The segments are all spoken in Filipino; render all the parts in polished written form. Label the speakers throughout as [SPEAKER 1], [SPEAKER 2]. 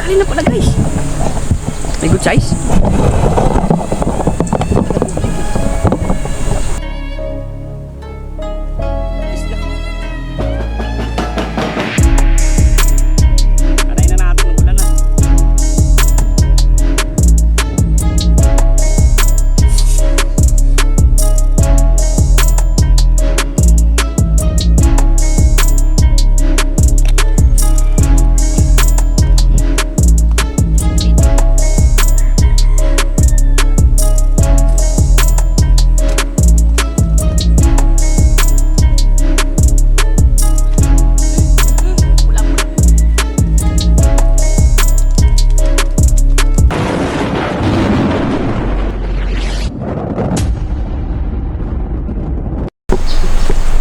[SPEAKER 1] Tali na pala guys. May good size.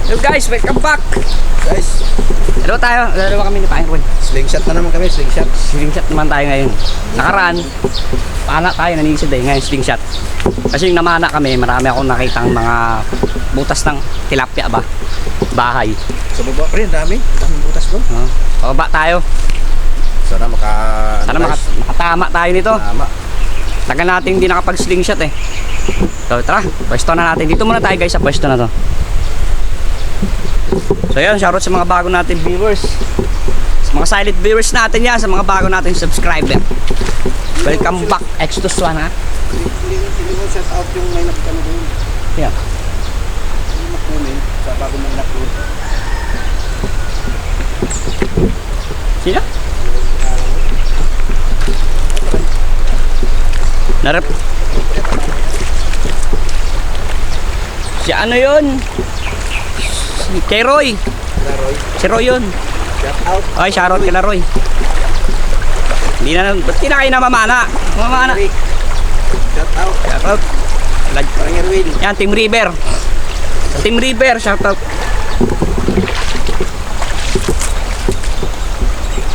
[SPEAKER 1] Hello guys, welcome back.
[SPEAKER 2] Guys,
[SPEAKER 1] Dalawa tayo, dalawa kami ni Paeng Ruel.
[SPEAKER 2] slingshot na naman kami, slingshot.
[SPEAKER 1] Slingshot naman tayo ngayon. Nakaraan, pana tayo nanisid eh, ngayon slingshot. Kasi yung namana kami, marami akong nakitang mga butas ng tilapia ba? Bahay.
[SPEAKER 2] Sa baba pa rin, daming butas doon.
[SPEAKER 1] Pababa tayo.
[SPEAKER 2] Sana
[SPEAKER 1] makatama tayo nito.
[SPEAKER 2] Tama.
[SPEAKER 1] Tagal natin hindi nakapag-slingshot eh. So tara, pwesto na natin. Dito muna tayo guys sa pwesto na to. So yun, shoutout sa mga bago natin viewers. Sa mga silent viewers natin yan, sa mga bago natin subscriber. Welcome back, XTUZSWAN ha.
[SPEAKER 2] Hindi mo shout out yung may nakita mo doon.
[SPEAKER 1] Yeah.
[SPEAKER 2] Yung nakunin sa bago mong in-upload.
[SPEAKER 1] Sino? Narap. Si ano yun? Kay Roy. Si Roy yun.
[SPEAKER 2] Shout out.
[SPEAKER 1] Ay, shoutout kila Roy. Hindi na, ba't di na kayo namamana? Mamamana.
[SPEAKER 2] Shout out.
[SPEAKER 1] Shoutout.
[SPEAKER 2] Parang Erwin.
[SPEAKER 1] Yan, Team River. Team River, shoutout.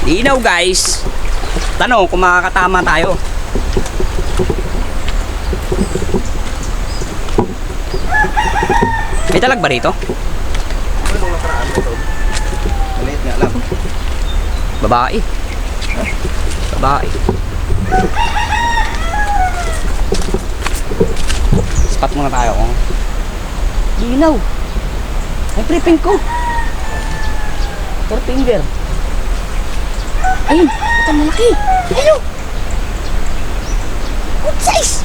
[SPEAKER 1] Linaw guys. Tanong kung makakatama tayo. May talag ba rito?
[SPEAKER 2] Ano nung nakaraan ito? Maliit nga lang.
[SPEAKER 1] Babae. Babae. Spot muna tayo kung linaw. May tripping ko. 4 finger. Ayun, ito malaki. Ayun. Good size.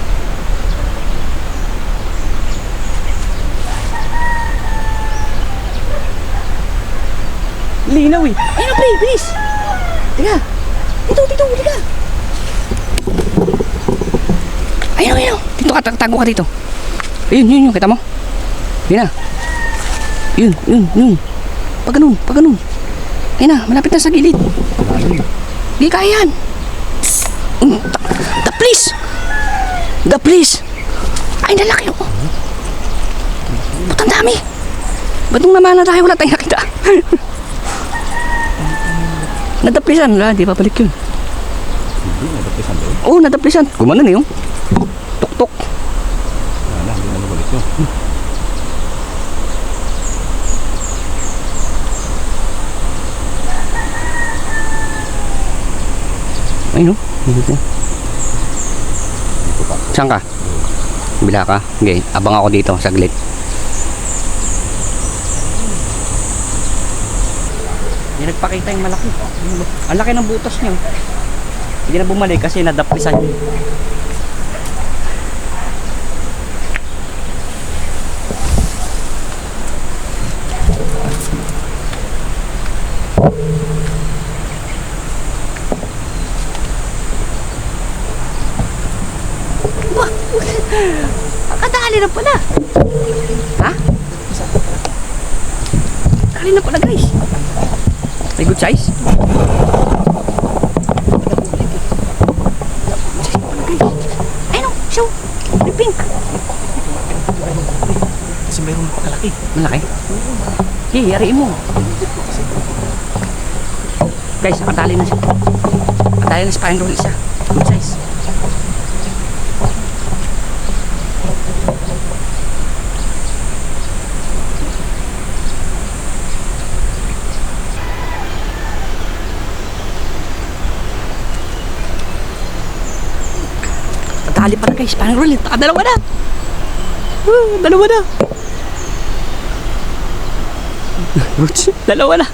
[SPEAKER 1] Linaw eh. Ayun, pre, please. Tiga. Dito, tiga. Ayun. Dito ka, tago ka dito. Ayun, kita mo? Ayun na. Yun. Pag ganun. Ayun na, malapit na sa gilid. Hindi kaya yan. The please. Ay, nalaki ako. Putang dami. Ba't nung namana tayo, wala tayong nakita? Nadaplisan, wala, di pa balik yun.
[SPEAKER 2] Nadaplisan doon?
[SPEAKER 1] Oo, nadaplisan. Gumano na yun. Tuk-tuk.
[SPEAKER 2] Wala, hindi na nabalik yun.
[SPEAKER 1] Ayun o. Saan ka? Bila ka? Okay, abang ako dito, saglit. Hindi nagpakita yung malaki. Ang laki ng butas niya. Hindi na bumalik kasi nadaplisan niya. Kadali na pala. Ha? Kadali na pala guys. May good size. Ayun o, show. May pink.
[SPEAKER 2] Kasi mayroon napakalaki.
[SPEAKER 1] Malaki? Okay, yariin mo. Guys, nakatali na siya. Nakatali na si Paeng Ruel isa. Good size. Nakatali pala guys. Parang roll. Nakadalawa na. Dalawa na. Dalawa na.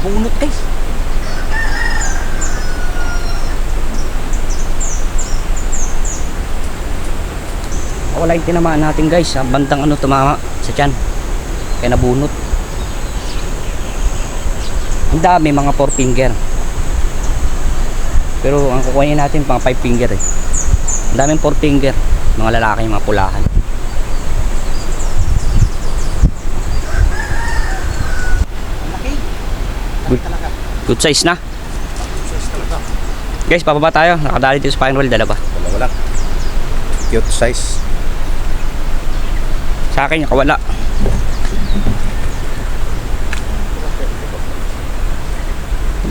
[SPEAKER 1] Bunot guys. Wala yung tinamaan natin guys. Sa bandang ano tumama sa tiyan. Kaya nabunot. Ang dami mga 4 finger. Pero ang kukunin natin pang 5 finger eh. Ang daming 4 finger. Mga lalaki, mga pulahan. Good size na. Guys, pababa tayo. Nakadali dito sa spine roll. Dalawa.
[SPEAKER 2] Wala. Cute size.
[SPEAKER 1] Sa akin, nakawala.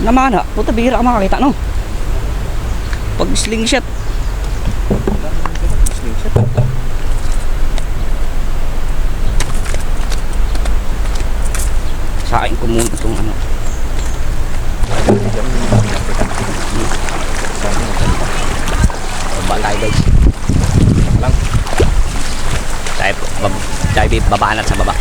[SPEAKER 1] Naman ha. Puta, bihira ka makakita, no? Pag slingshot.
[SPEAKER 2] Slingshot.
[SPEAKER 1] Sa akin ko muna itong ano. Baba tayo guys.
[SPEAKER 2] Lang.
[SPEAKER 1] Tayo babaan at sa baba.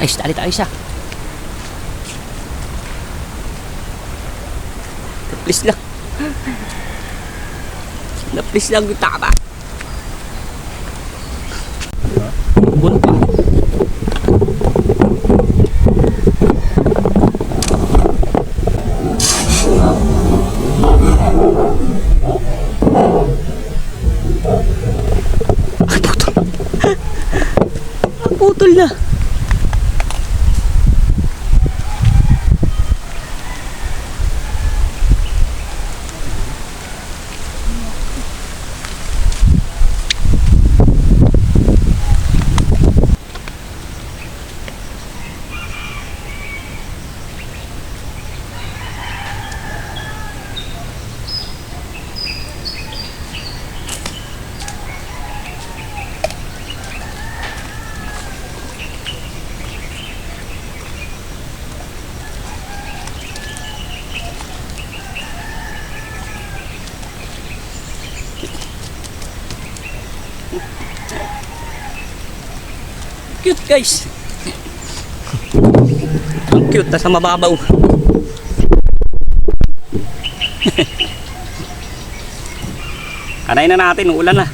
[SPEAKER 1] Guys, dali tayo isa. Please lang. Please lang yung tama. Buwan pa. Ang putol na. Cute guys. Ang cute, nasa mababaw. Kanay na natin, ulan na.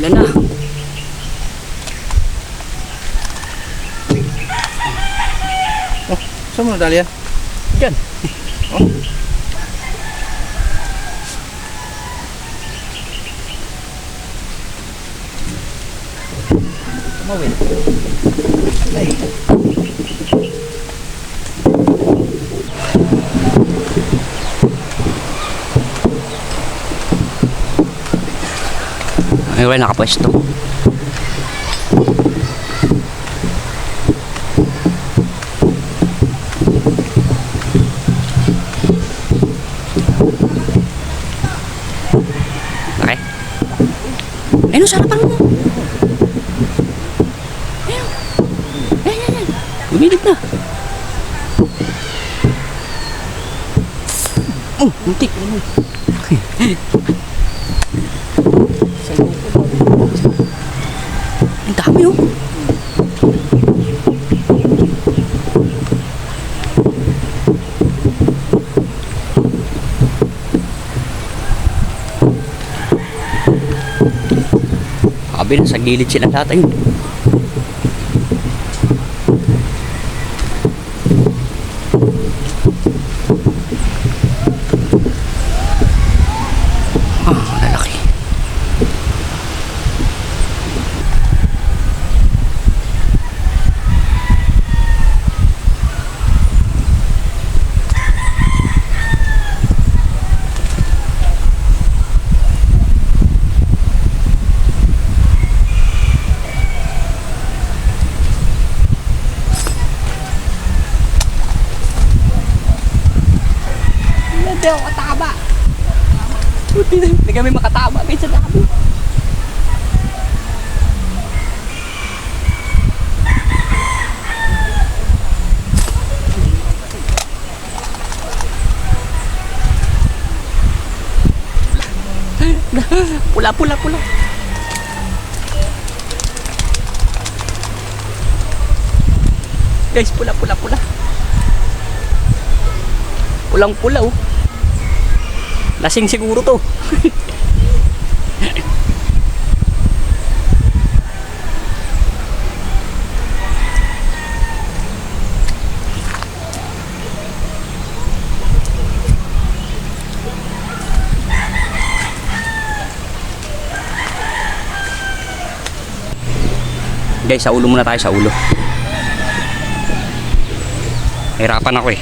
[SPEAKER 1] Ulan na.
[SPEAKER 2] Oh, saan mo nadali yan?
[SPEAKER 1] Diyan.
[SPEAKER 2] Oh. Tumawin. Ay.
[SPEAKER 1] Ay, wala nakapwesto. Okay. Ayun, sa harapan mo. Ayun. Ayan. Lumilip na. Oh, muntik. Ang dami oh. Sabi na sa gilid sila lahat ayun. Lalaki. Hindi ako kataba. Hindi kami makataba kahit sa dami. Pula. Guys, pula. Pulang-pula oh. Lasing siguro to. Guys, sa ulo muna tayo, sa ulo. Hirapan ako eh.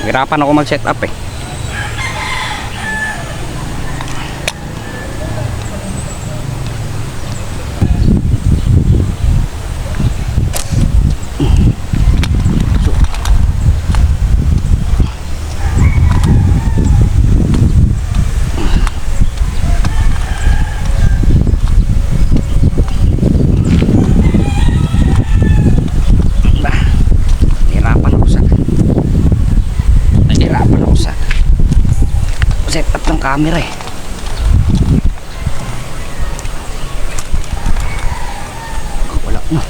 [SPEAKER 1] Hirapan ako mag-set up eh. Set up ng camera eh. Wala na.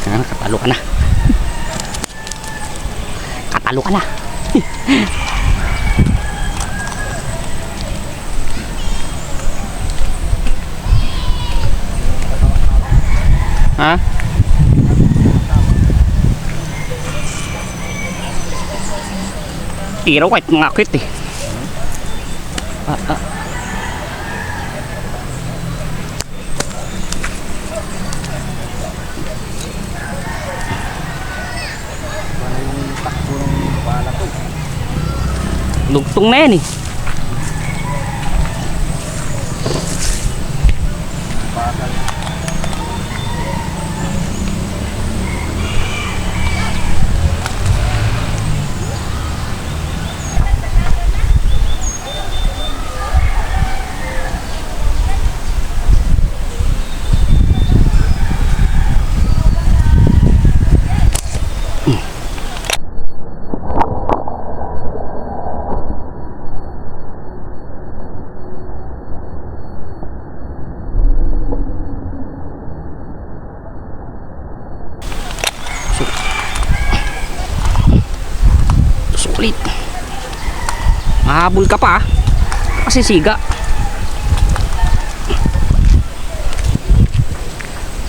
[SPEAKER 1] Katalo ka na. Katalo ka na. Ha? Tira kahit mga akit eh. Lugtong na yan eh. Ulit. Mahabol ka pa, kasi siga.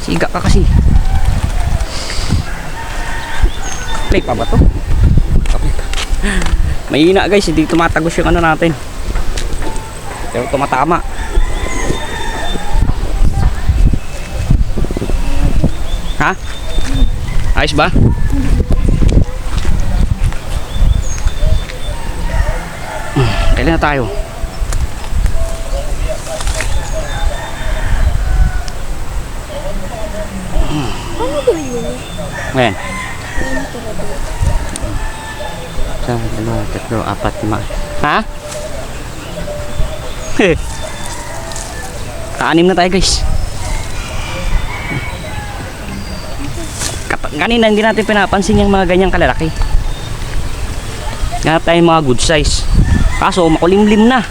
[SPEAKER 1] Siga ka kasi. Play pa ba to? Play pa. Mahina guys, hindi tumatagos yung ano natin. Pero tumatama. Ha? Ayos ba? Kailan na tayo?
[SPEAKER 3] Ano ba yun?
[SPEAKER 1] Ngayon.
[SPEAKER 3] Ano talaga?
[SPEAKER 1] Isa, dalawa, tatlo, apat, lima. Ha? Kaanim na tayo guys. Kanina hindi natin pinapansin yung mga ganyang kalalaki. Ganap tayo mga good size. Kaso makulimlim na.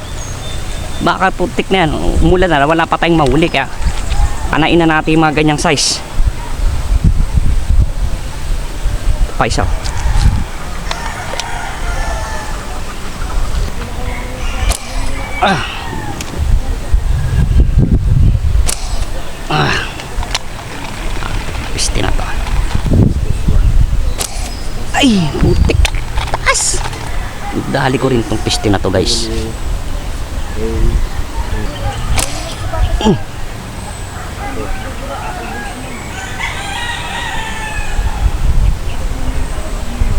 [SPEAKER 1] Baka putik na yan. Umulan na, wala pa tayong mahuli. Kaya anain na natin yung mga ganyang size. Pa isa. Piste na to. Ay, putik. Taas. Dali ko rin tong piste na to guys.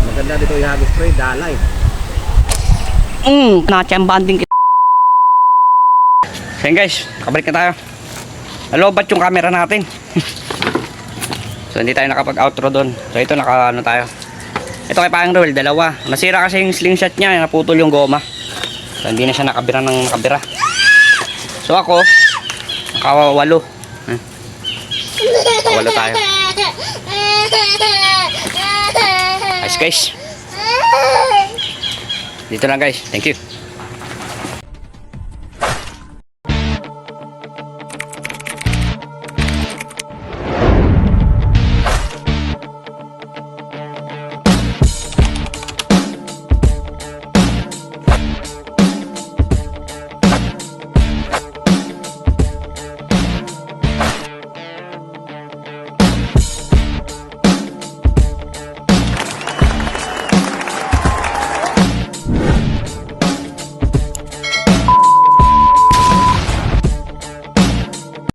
[SPEAKER 2] Maganda dito yung hagis spray, dalay.
[SPEAKER 1] Nachambanding kita. So yun guys, kabalik na tayo. Nalobat yung camera natin. So hindi tayo nakapag-outro doon. So ito naka ano tayo. Ito kay Pang Roel, dalawa. Nasira kasi yung slingshot niya, naputol yung goma. So hindi na siya nakabira ng nakabira. So ako, nakawalo. Nakawalo tayo. Nice guys. Dito lang guys. Thank you.